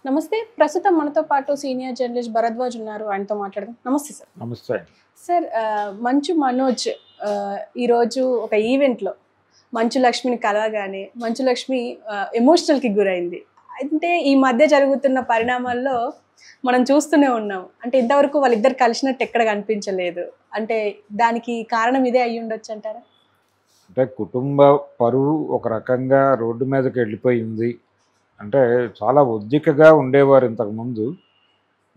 నమస్తే. ప్రస్తుతం మనతో పాటు సీనియర్ జర్నలిస్ట్ భరద్వాజ్ ఉన్నారు. ఆయనతో మాట్లాడదాం. నమస్తే సార్. నమస్తే. సార్ మంచు మనోజ్ ఈరోజు ఒక ఈవెంట్లో మంచు లక్ష్మిని కలవగానే మంచు లక్ష్మి ఎమోషనల్కి గురైంది. అంటే ఈ మధ్య జరుగుతున్న పరిణామాల్లో మనం చూస్తూనే ఉన్నాం. అంటే ఇంతవరకు వాళ్ళిద్దరు కలిసినట్టు ఎక్కడ కనిపించలేదు. అంటే దానికి కారణం ఇదే అయ్యి ఉండొచ్చు అంటారా? అంటే కుటుంబ పరువు ఒక రకంగా రోడ్డు మీదకి వెళ్ళిపోయింది. అంటే చాలా ఒద్దికగా ఉండేవారు ఇంతకుముందు.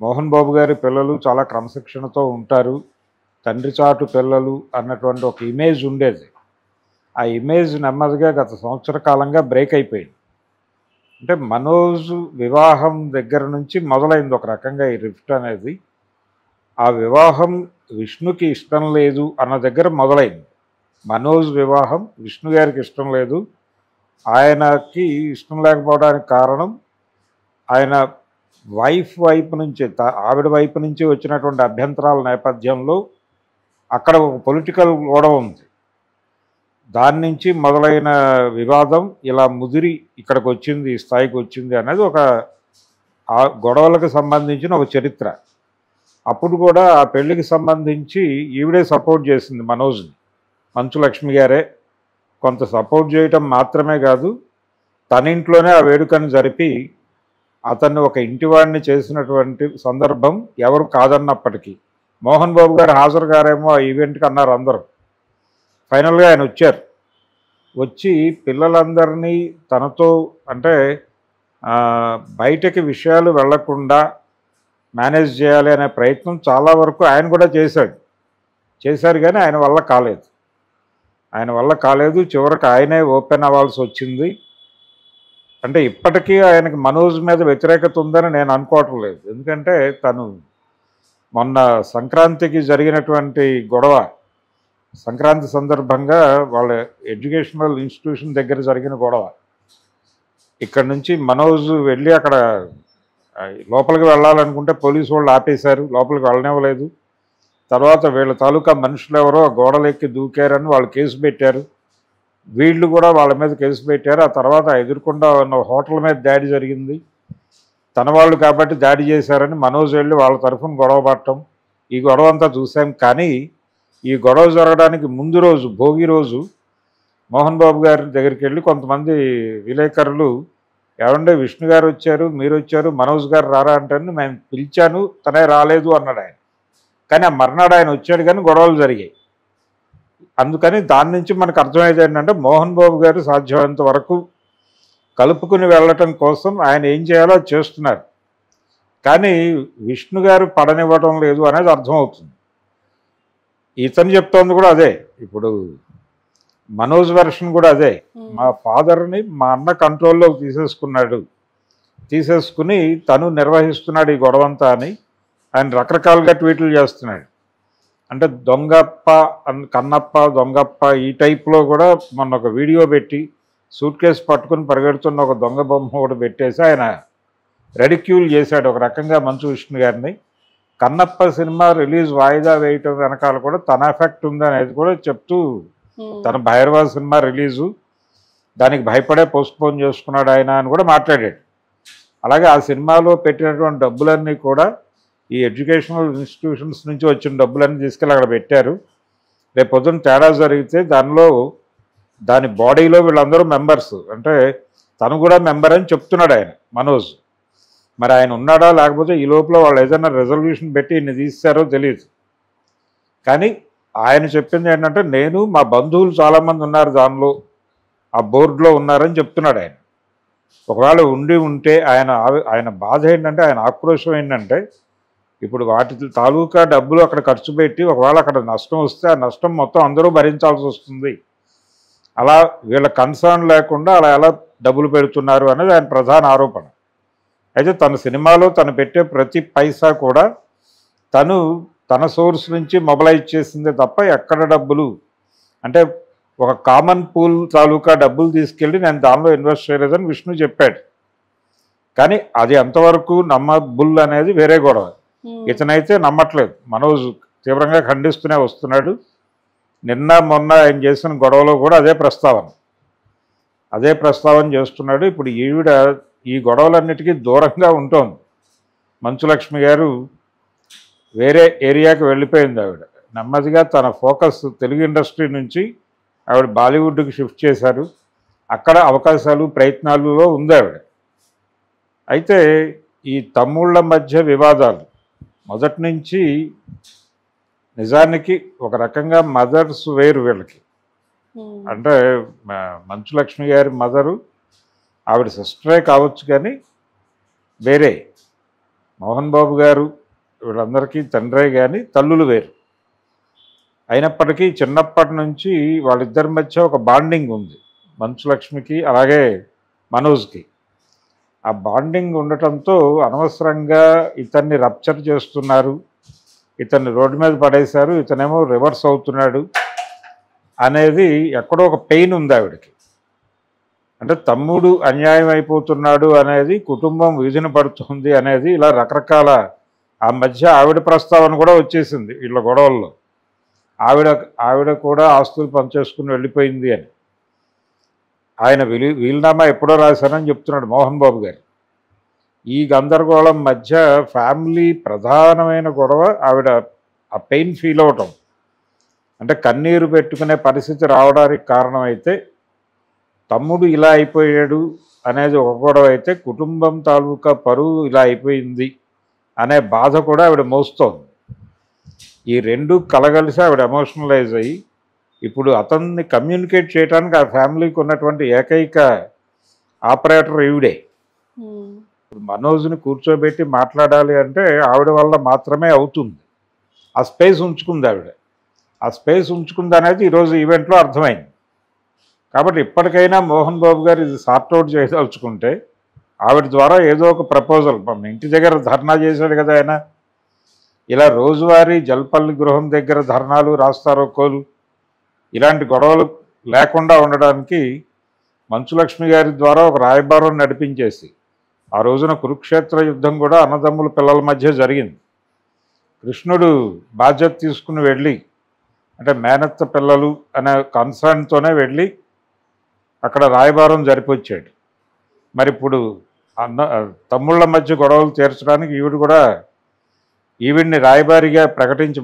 మోహన్ బాబు గారి పిల్లలు చాలా క్రమశిక్షణతో ఉంటారు, తండ్రి చాటు పిల్లలు అన్నటువంటి ఒక ఇమేజ్ ఉండేది. ఆ ఇమేజ్ నెమ్మదిగా గత సంవత్సర కాలంగా బ్రేక్ అయిపోయింది. అంటే మనోజ్ వివాహం దగ్గర నుంచి మొదలైంది ఒక రకంగా ఈ రిఫ్ట్ అనేది. ఆ వివాహం విష్ణుకి ఇష్టం లేదు అన్న దగ్గర మొదలైంది. మనోజ్ వివాహం విష్ణు గారికి ఇష్టం లేదు. ఆయనకి ఇష్టం లేకపోవడానికి కారణం ఆయన వైపు నుంచి ఆవిడ వైపు నుంచి వచ్చినటువంటి అభ్యంతరాల నేపథ్యంలో అక్కడ ఒక పొలిటికల్ గొడవ ఉంది. దాని నుంచి మొదలైన వివాదం ఇలా ముదిరి ఇక్కడికి వచ్చింది, ఈ స్థాయికి వచ్చింది అనేది ఒక ఆ గొడవలకు సంబంధించిన ఒక చరిత్ర. అప్పుడు కూడా ఆ పెళ్లికి సంబంధించి ఈవిడే సపోర్ట్ చేసింది మనోజ్ని. మంచు లక్ష్మి గారే కొంత సపోర్ట్ చేయటం మాత్రమే కాదు, తన ఇంట్లోనే ఆ వేడుకను జరిపి అతన్ని ఒక ఇంటివాడిని చేసినటువంటి సందర్భం ఎవరు కాదన్నప్పటికీ. మోహన్ బాబు గారు హాజరు గారేమో ఆ ఈవెంట్కి అన్నారు అందరూ. ఫైనల్గా ఆయన వచ్చారు. వచ్చి పిల్లలందరినీ తనతో అంటే బయటకి విషయాలు వెళ్లకుండా మేనేజ్ చేయాలి అనే ప్రయత్నం చాలా వరకు ఆయన కూడా చేశారు కానీ ఆయన వల్ల కాలేదు. చివరికి ఆయనే ఓపెన్ అవ్వాల్సి వచ్చింది. అంటే ఇప్పటికీ ఆయనకి మనోజ్ మీద వ్యతిరేకత ఉందని నేను అనుకోవటం లేదు. ఎందుకంటే తను మొన్న సంక్రాంతికి జరిగినటువంటి గొడవ, సంక్రాంతి సందర్భంగా వాళ్ళ ఎడ్యుకేషనల్ ఇన్స్టిట్యూషన్ దగ్గర జరిగిన గొడవ, ఇక్కడ నుంచి మనోజ్ వెళ్ళి అక్కడ లోపలికి వెళ్ళాలనుకుంటే పోలీసు వాళ్ళు ఆపేశారు, లోపలికి వెళ్ళనివ్వలేదు. తర్వాత వీళ్ళ తాలూకా మనుషులు ఎవరో గోడలెక్కి దూకారని వాళ్ళు కేసు పెట్టారు. వీళ్ళు కూడా వాళ్ళ మీద కేసు పెట్టారు. ఆ తర్వాత ఎదుర్కొండా ఉన్న హోటల్ మీద దాడి జరిగింది. తన వాళ్ళు కాబట్టి దాడి చేశారని మనోజ్ వెళ్ళి వాళ్ళ తరఫున గొడవ పడటం, ఈ గొడవ అంతా చూసాం. కానీ ఈ గొడవ జరగడానికి ముందు రోజు, భోగి రోజు, మోహన్ బాబు గారి దగ్గరికి వెళ్ళి కొంతమంది విలేకరులు, ఏమంటే విష్ణు గారు వచ్చారు, మీరు వచ్చారు, మనోజ్ గారు రారా అంటే నేను పిలిచాను, తనే రాలేదు అన్నాడు ఆయన. కానీ ఆ మర్నాడు ఆయన వచ్చాడు కానీ గొడవలు జరిగాయి. అందుకని దాని నుంచి మనకు అర్థమయ్యేది ఏంటంటే మోహన్ బాబు గారు సాధ్యమైనంత వరకు కలుపుకుని వెళ్ళటం కోసం ఆయన ఏం చేయాలో అది చేస్తున్నారు. కానీ విష్ణు గారు పడనివ్వడం లేదు అనేది అర్థమవుతుంది. ఇతను చెప్తోంది కూడా అదే. ఇప్పుడు మనోజ్ వెర్షన్ కూడా అదే. మా ఫాదర్ని మా అన్న కంట్రోల్లోకి తీసేసుకుని తను నిర్వహిస్తున్నాడు ఈ గొడవంతా అని ఆయన రకరకాలుగా ట్వీట్లు చేస్తున్నాడు. అంటే దొంగప్ప, కన్నప్ప, దొంగప్ప ఈ టైప్లో కూడా మొన్న ఒక వీడియో పెట్టి సూట్ కేసు పట్టుకుని పరిగెడుతున్న ఒక దొంగ బొమ్మ కూడా పెట్టేసి ఆయన రెడిక్యూల్ చేశాడు ఒక రకంగా మంచు విష్ణు గారిని. కన్నప్ప సినిమా రిలీజ్ వాయిదా వేయటం వెనకాల కూడా తన ఎఫెక్ట్ ఉందనేది కూడా చెప్తూ, తన భైరవ సినిమా రిలీజు దానికి భయపడే పోస్ట్పోన్ చేసుకున్నాడు ఆయన అని కూడా మాట్లాడాడు. అలాగే ఆ సినిమాలో పెట్టినటువంటి డబ్బులన్నీ కూడా ఈ ఎడ్యుకేషనల్ ఇన్స్టిట్యూషన్స్ నుంచి వచ్చిన డబ్బులన్నీ తీసుకెళ్ళి అక్కడ పెట్టారు. రేపు పొద్దున్న తేడా జరిగితే దాని బాడీలో వీళ్ళందరూ మెంబర్స్, అంటే తను కూడా మెంబర్ అని చెప్తున్నాడు ఆయన మనోజ్. మరి ఆయన ఉన్నాడా లేకపోతే ఈ లోపల వాళ్ళు ఏదైనా రెజల్యూషన్ పెట్టి ఇన్ని తీస్తారో తెలియదు. కానీ ఆయన చెప్పింది ఏంటంటే నేను, మా బంధువులు చాలామంది ఉన్నారు దానిలో, ఆ బోర్డులో ఉన్నారని చెప్తున్నాడు ఆయన. ఒకవేళ ఉంటే ఆయన బాధ ఏంటంటే, ఆయన ఆక్రోశం ఏంటంటే, ఇప్పుడు వాటి తాలూకా డబ్బులు అక్కడ ఖర్చు పెట్టి ఒకవేళ అక్కడ నష్టం వస్తే ఆ నష్టం మొత్తం అందరూ భరించాల్సి వస్తుంది. అలా వీళ్ళ కన్సర్న్ లేకుండా అలా ఎలా డబ్బులు పెడుతున్నారు అనేది ఆయన ప్రధాన ఆరోపణ. అయితే తన సినిమాలో తను పెట్టే ప్రతి పైసా కూడా తన సోర్స్ నుంచి మొబిలైజ్ చేసిందే తప్ప ఎక్కడ డబ్బులు అంటే ఒక కామన్ పూల్ తాలూకా డబ్బులు తీసుకెళ్ళి నేను దానిలో ఇన్వెస్ట్ చేయలేదని విష్ణు చెప్పాడు. కానీ అది ఎంతవరకు నమ్మబుల్ అనేది వేరే గొడవ. ఇతనైతే నమ్మట్లేదు. మనోజ్ తీవ్రంగా ఖండిస్తూనే వస్తున్నాడు. నిన్న మొన్న ఆయన చేసిన గొడవలో కూడా అదే ప్రస్తావన చేస్తున్నాడు. ఇప్పుడు ఈవిడ ఈ గొడవలన్నిటికీ దూరంగా ఉంటుంది. మంచులక్ష్మి గారు వేరే ఏరియాకి వెళ్ళిపోయింది. ఆవిడ నెమ్మదిగా తన ఫోకస్ తెలుగు ఇండస్ట్రీ నుంచి ఆవిడ బాలీవుడ్కి షిఫ్ట్ చేశారు. అక్కడ అవకాశాలు ప్రయత్నాలలో ఉంది ఆవిడ. అయితే ఈ తమ్ముళ్ళ మధ్య వివాదాలు మొదటి నుంచి నిజానికి ఒక రకంగా మదర్స్ వేరు వీళ్ళకి. అంటే మంచులక్ష్మి గారి మదరు ఆవిడ సిస్టరే కావచ్చు, కానీ వేరే. మోహన్ బాబు గారు వీళ్ళందరికీ తండ్రే, కానీ తల్లులు వేరు. అయినప్పటికీ చిన్నప్పటి నుంచి వాళ్ళిద్దరి మధ్య ఒక బాండింగ్ ఉంది, మంచులక్ష్మికి అలాగే మనోజ్కి. ఆ బాండింగ్ ఉండటంతో అనవసరంగా ఇతన్ని రప్చర్ చేస్తున్నారు, ఇతన్ని రోడ్డు మీద పడేశారు, ఇతనేమో రివర్స్ అవుతున్నాడు అనేది ఎక్కడో ఒక పెయిన్ ఉంది ఆవిడకి. అంటే తమ్ముడు అన్యాయం అయిపోతున్నాడు అనేది, కుటుంబం వీధిన పడుతుంది అనేది, ఇలా రకరకాల ఆ మధ్య ఆవిడ ప్రస్తావన కూడా వచ్చేసింది వీళ్ళ గొడవల్లో. ఆవిడ కూడా ఆస్తులు పనిచేసుకుని వెళ్ళిపోయింది అని. ఆయన వీలునామా ఎప్పుడో రాశానని చెప్తున్నాడు మోహన్ బాబు గారు. ఈ గందరగోళం మధ్య ఫ్యామిలీ ప్రధానమైన గొడవ ఆవిడ ఆ పెయిన్ ఫీల్ అవటం, అంటే కన్నీరు పెట్టుకునే పరిస్థితి రావడానికి కారణమైతే తమ్ముడు ఇలా అయిపోయాడు అనేది ఒక గొడవ అయితే, కుటుంబం తాలూకా పరువు ఇలా అయిపోయింది అనే బాధ కూడా ఆవిడ మోస్తోంది. ఈ రెండు కలగలిసి ఆవిడ ఎమోషనలైజ్ అయ్యి ఇప్పుడు అతన్ని కమ్యూనికేట్ చేయడానికి ఆ ఫ్యామిలీకి ఉన్నటువంటి ఏకైక ఆపరేటర్ ఈవిడే. ఇప్పుడు మనోజ్ని కూర్చోబెట్టి మాట్లాడాలి అంటే ఆవిడ వల్ల మాత్రమే అవుతుంది. ఆ స్పేస్ ఉంచుకుంది ఆవిడ. ఆ స్పేస్ ఉంచుకుంది అనేది ఈరోజు ఈవెంట్లో అర్థమైంది. కాబట్టి ఇప్పటికైనా మోహన్ బాబు గారు ఇది సార్ట్అవుట్ చేయదలుచుకుంటే ఆవిడ ద్వారా ఏదో ఒక ప్రపోజల్, ఇంటి దగ్గర ధర్నా చేశాడు కదా ఆయన, ఇలా రోజువారీ జల్పల్లి గృహం దగ్గర ధర్నాలు, రాస్తారోకోలు, ఇలాంటి గొడవలు లేకుండా ఉండడానికి మంచులక్ష్మి గారి ద్వారా ఒక రాయబారం నడిపించేసి, ఆ రోజున కురుక్షేత్ర యుద్ధం కూడా అన్నదమ్ముల పిల్లల మధ్య జరిగింది. కృష్ణుడు బాధ్యత తీసుకుని వెళ్ళి, అంటే మేనత్త పిల్లలు అనే కన్సర్న్తోనే వెళ్ళి అక్కడ రాయబారం జరిపొచ్చాడు. మరి ఇప్పుడు తమ్ముళ్ళ మధ్య గొడవలు తీర్చడానికి ఈవిడ్ని రాయబారిగా ప్రకటించి